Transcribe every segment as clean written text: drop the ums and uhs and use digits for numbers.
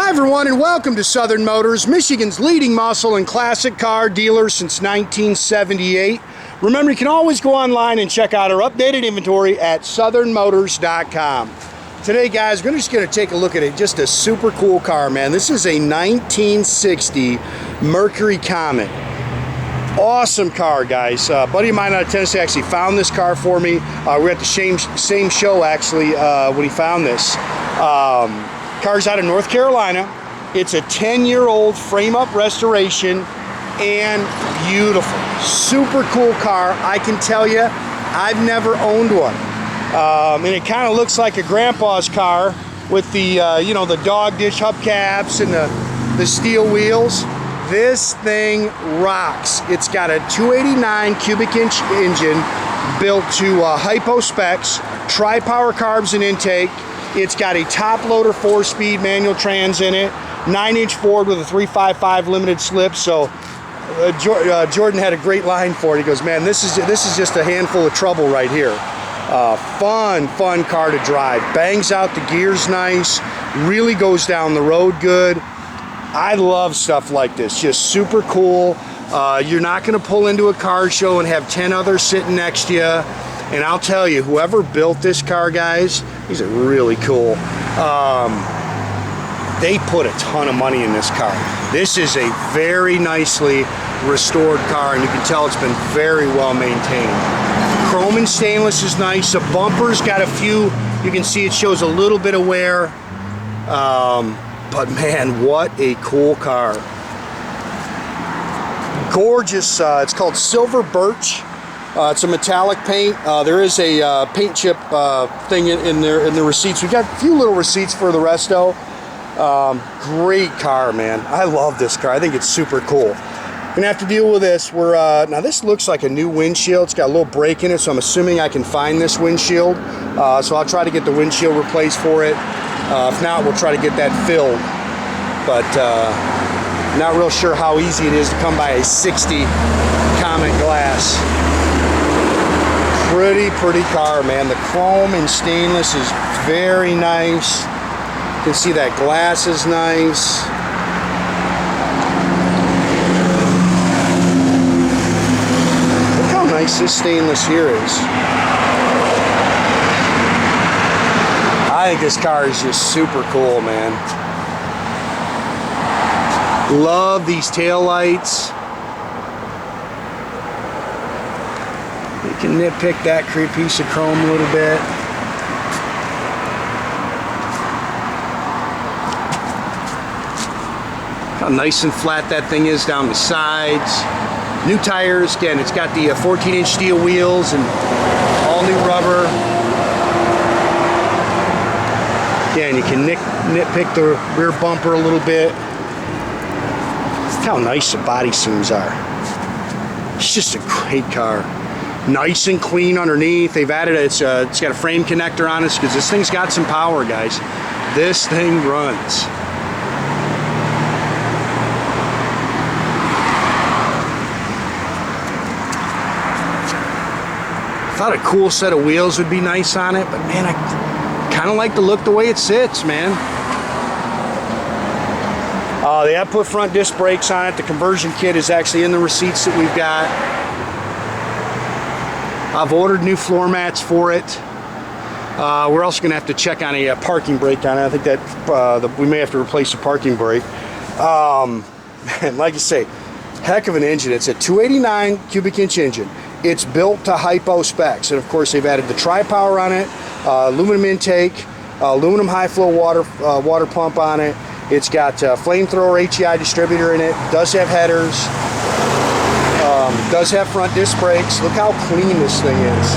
Hi everyone, and welcome to Southern Motors, Michigan's leading muscle and classic car dealer since 1978. Remember, you can always go online and check out our updated inventory at southernmotors.com. Today, guys, we're just going to take a look at it. Just a super cool car, man. This is a 1960 Mercury Comet. Awesome car, guys. A buddy of mine out of Tennessee actually found this car for me. We were at the same show, actually, when he found this. Car's out of North Carolina. It's a 10-year-old frame-up restoration and beautiful. Super cool car. I can tell you, I've never owned one. And it kind of looks like a grandpa's car with the, you know, the dog dish hubcaps and the steel wheels. This thing rocks. It's got a 289 cubic inch engine built to HiPo specs, tri-power carbs and intake. It's got a top loader 4-speed manual trans in it, 9-inch Ford with a 355 limited slip. So Jordan had a great line for it. He goes, man, this is just a handful of trouble right here. Fun car to drive. Bangs out the gears nice, really goes down the road good. I love stuff like this, just super cool. You're not gonna pull into a car show and have 10 others sitting next to you. And I'll tell you, whoever built this car, guys, these are really cool. They put a ton of money in this car. This is a very nicely restored car, and you can tell it's been very well maintained. Chrome and stainless is nice. The bumper's got a few, you can see it shows a little bit of wear. But man, what a cool car. Gorgeous, it's called silver birch. It's a metallic paint. There is a paint chip thing in the receipts. We've got a few little receipts for the resto. Great car, man. I love this car. I think it's super cool. Gonna have to deal with this. Now this looks like a new windshield. It's got a little break in it, so I'm assuming I can find this windshield. So I'll try to get the windshield replaced for it. If not, we'll try to get that filled. But not real sure how easy it is to come by a 60 Comet glass. Pretty car, man. The chrome and stainless is very nice. You can see that glass is nice. Look how nice this stainless here is. I think this car is just super cool, man. Love these tail lights. You can nitpick that piece of chrome a little bit. How nice and flat that thing is down the sides. New tires, again, it's got the 14-inch steel wheels and all new rubber. Again, you can nitpick the rear bumper a little bit. Look how nice the body seams are. It's just a great car. Nice and clean underneath. They've added it's got a frame connector on it because this thing's got some power, guys. This thing runs. I thought a cool set of wheels would be nice on it, but man, I kind of like the look the way it sits, man. They have put front disc brakes on it. The conversion kit is actually in the receipts that we've got. I've ordered new floor mats for it. We're also going to have to check on a parking brake on it. I think that we may have to replace the parking brake. Man, like I say, heck of an engine. It's a 289 cubic inch engine. It's built to HiPo specs, and of course they've added the tri-power on it, aluminum intake, aluminum high flow water pump on it. It's got Thrower HEI distributor in it. Does have headers. Does have front disc brakes. Look how clean this thing is.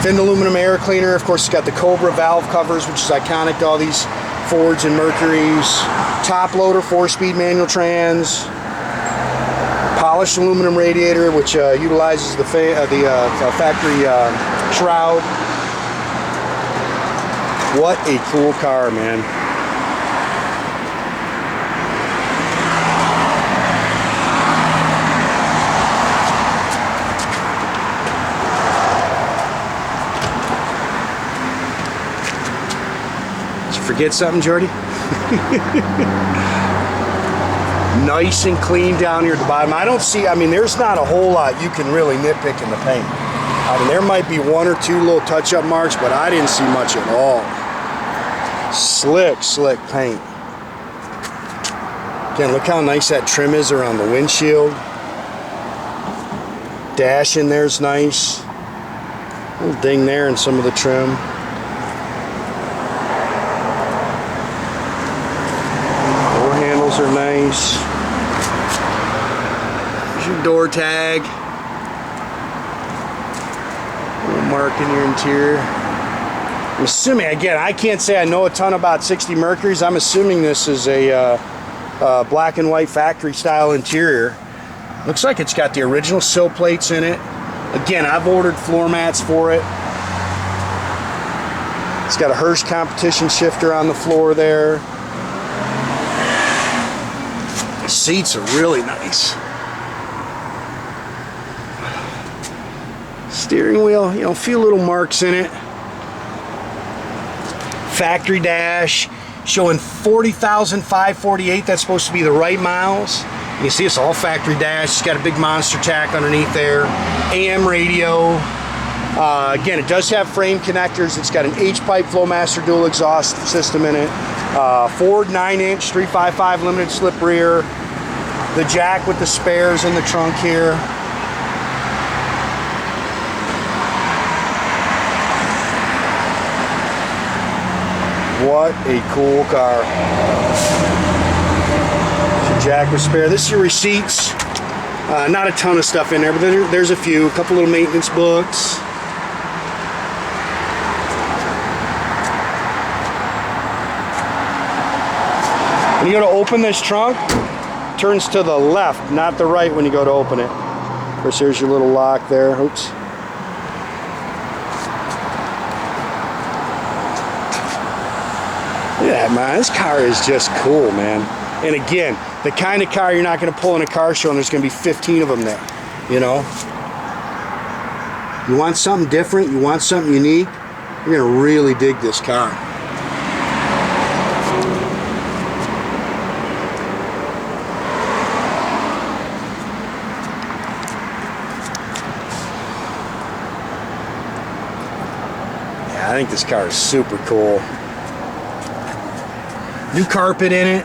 Thin aluminum air cleaner. Of course, it's got the Cobra valve covers, which is iconic to all these Fords and Mercurys. Top loader 4-speed manual trans. Polished aluminum radiator, which utilizes the factory shroud. What a cool car, man. forget something, Jordy? Nice and clean down here at the bottom. I don't see, I mean, there's not a whole lot you can really nitpick in the paint. I mean, there might be one or two little touch-up marks, but I didn't see much at all. Slick, slick paint. Again, look how nice that trim is around the windshield. Dash in there's nice. Little ding there in some of the trim. Door handles are nice. There's your door tag. Little mark in your interior. I'm assuming, again, I can't say I know a ton about 60 Mercuries. I'm assuming this is a black and white factory style interior. Looks like it's got the original sill plates in it. Again, I've ordered floor mats for it. It's got a Hurst competition shifter on the floor there. The seats are really nice. Steering wheel, you know, a few little marks in it. Factory dash showing 40,548. That's supposed to be the right miles. You can see it's all factory dash. It's got a big monster tach underneath there. AM radio. Again, it does have frame connectors. It's got an H-pipe Flowmaster dual exhaust system in it. Ford 9-inch 355 limited slip rear. The jack with the spares in the trunk here. What a cool car. Jack with spare. This is your receipts. Not a ton of stuff in there, but there's a few. A couple little maintenance books. When you go to open this trunk, it turns to the left, not the right when you go to open it. Of course, there's your little lock there. Oops. Look at that, man. This car is just cool, man. And again, the kind of car you're not going to pull in a car show and there's going to be 15 of them there, you know? You want something different, you want something unique, you're going to really dig this car. Yeah, I think this car is super cool. New carpet in it.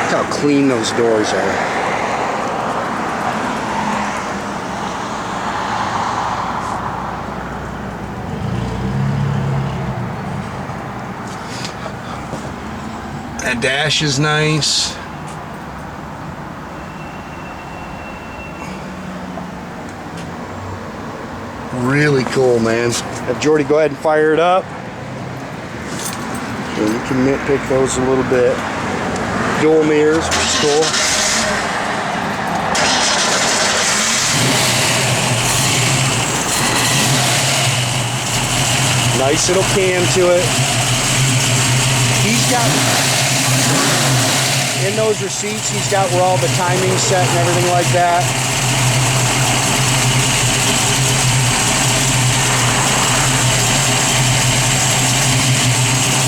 Look how clean those doors are. That dash is nice. Really cool, man. Have Jordy go ahead and fire it up. So you can nitpick those a little bit. Dual mirrors, which is cool. Nice little cam to it. He's got, in those receipts, he's got where all the timing's set and everything like that.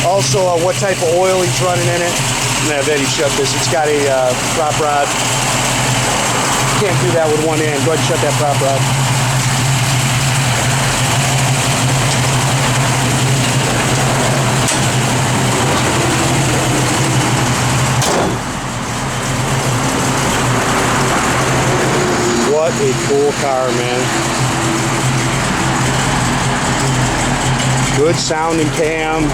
Also, what type of oil he's running in it. I'm gonna have Eddie shut this. It's got a prop rod. Can't do that with one hand. Go ahead and shut that prop rod. What a cool car, man. Good sounding cam.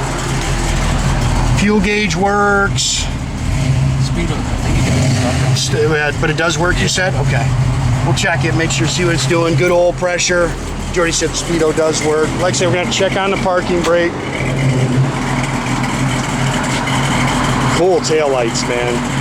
Fuel gauge works. Speedo, I think it does. But it does work, you said? Okay. We'll check it, make sure, see what it's doing. Good oil pressure. Jordy said the Speedo does work. Like I said, we're going to check on the parking brake. Cool taillights, man.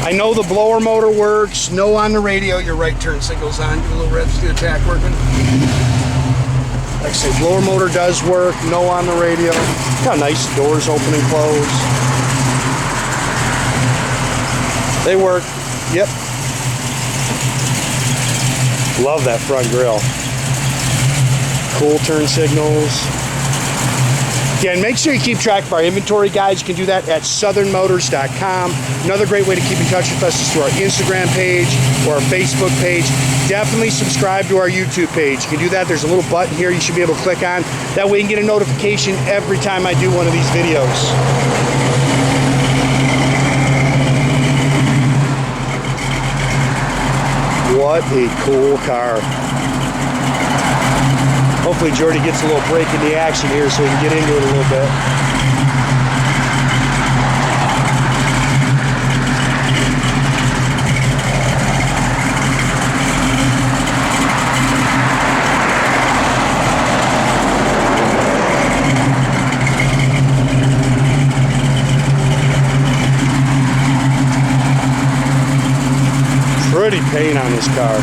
I know the blower motor works. No on the radio. Your right turn signal's on. Get a little revs to the attack working. Like I say, blower motor does work. No on the radio. Look how nice the doors open and close. They work. Yep. Love that front grille. Cool turn signals. Again, make sure you keep track of our inventory guides. You can do that at southernmotors.com. Another great way to keep in touch with us is through our Instagram page or our Facebook page. Definitely subscribe to our YouTube page. You can do that. There's a little button here you should be able to click on. That way you can get a notification every time I do one of these videos. What a cool car. Hopefully Jordy gets a little break in the action here so we can get into it a little bit. Pretty paint on this car.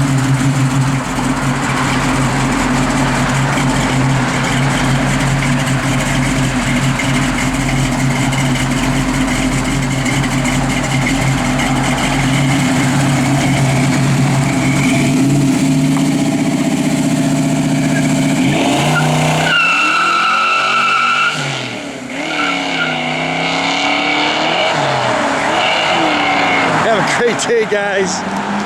Have a great day, guys.